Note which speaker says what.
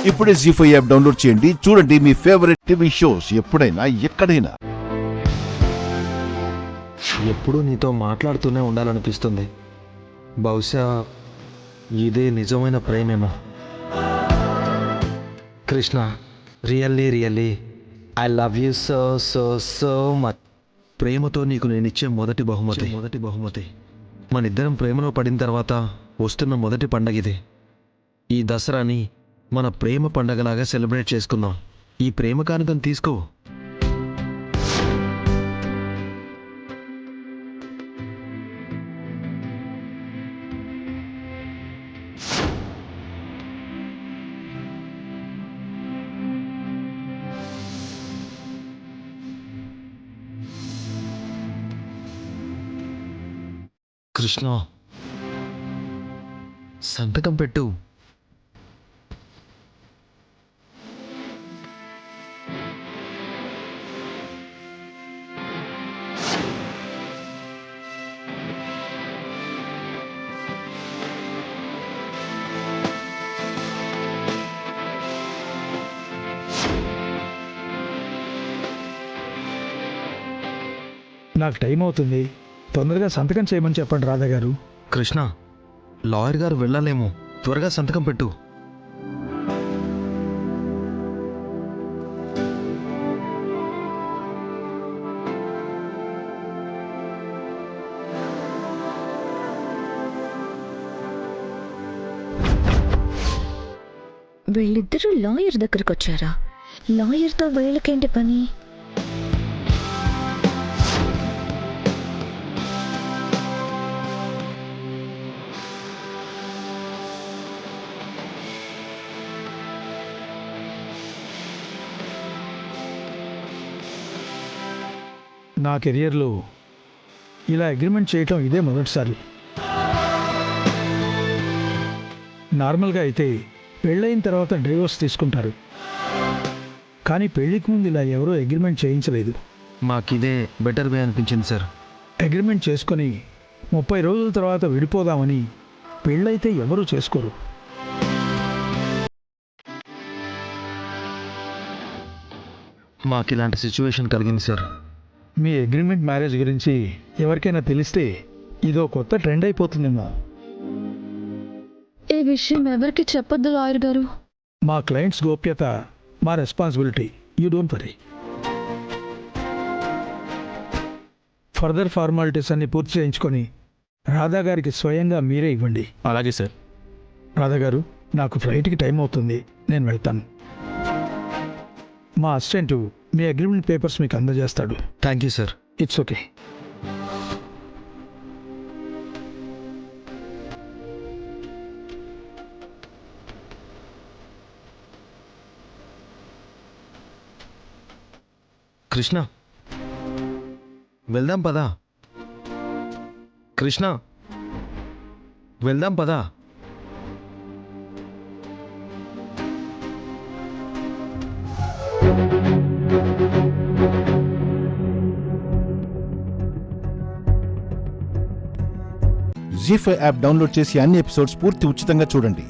Speaker 1: ఇప్పుడే జీ5 app download చేయండి. చూడండి మీ ఫేవరెట్ టీవీ షోస్ ఎప్పుడైనా ఎక్కడైనా.
Speaker 2: ఎప్పుడూ నీతో మాట్లాడుతూనే ఉండాలనిపిస్తుంది. బహుశా ఇదే నిజమైన ప్రేమేమో. Krishna, really I love you so so so much. ప్రేమతో నీకు నేనిచ్చే మొదటి బహుమతి. మన ఇద్దరం ప్రేమలో పడిన తర్వాత వస్తున్న మొదటి పండగ ఇది. ఈ దసరాని మన ప్రేమ పండగలాగా సెలబ్రేట్ చేసుకుందాం. ఈ ప్రేమ కానుకను తీసుకో. కృష్ణ, సంతకం పెట్టు.
Speaker 3: నాకు టైం అవుతుంది, తొందరగా సంతకం చేయమని చెప్పండి రాధా గారు.
Speaker 2: కృష్ణ, లాయర్ గారు వెళ్ళాలేమో, త్వరగా సంతకం పెట్టు.
Speaker 4: వీళ్ళిద్దరూ లాయర్ దగ్గరకు వచ్చారా? లాయర్తో వీళ్ళకేంటి పని?
Speaker 3: నా కెరియర్లో ఇలా అగ్రిమెంట్ చేయటం ఇదే మొదటిసారి. నార్మల్గా అయితే పెళ్ళైన తర్వాత డివోర్స్ తీసుకుంటారు, కానీ పెళ్ళికి ముందు ఇలా ఎవరూ అగ్రిమెంట్ చేయించలేదు.
Speaker 2: మాకిదే బెటర్ వే అనిపించింది సార్.
Speaker 3: అగ్రిమెంట్ చేసుకొని 30 రోజుల తర్వాత విడిపోదామని పెళ్ళైతే ఎవరూ చేసుకోరు.
Speaker 2: మాకు ఇలాంటి సిచ్యువేషన్ కలిగింది సార్.
Speaker 3: మీ అగ్రిమెంట్ మ్యారేజ్ గురించి ఎవరికైనా తెలిస్తే ఇదో కొత్త ట్రెండ్ అయిపోతుందేమో.
Speaker 4: ఈ విషయం ఎవరికి చెప్పొద్దు లాయర్ గారు.
Speaker 3: మా క్లయింట్స్ గోప్యత మా responsibility. You don't worry. Further formalities అన్ని పూర్తి చేయించుకొని రాధా గారికి స్వయంగా మీరే ఇవ్వండి.
Speaker 5: అలాగే సార్.
Speaker 3: రాధా గారు, నాకు ఫ్లైట్కి టైం అవుతుంది, నేను వెళ్తాను. మా అసిస్టెంట్ మీ అగ్రిమెంట్ పేపర్స్ మీకు అందజేస్తాడు.
Speaker 2: Thank you sir.
Speaker 3: It's okay.
Speaker 2: Krishna, వెళ్దాం పదా. కృష్ణ, వెళ్దాం పదా.
Speaker 1: జీ5 యాప్ డౌన్లోడ్ చేసి అన్ని ఎపిసోడ్స్ పూర్తి ఉచితంగా చూడండి.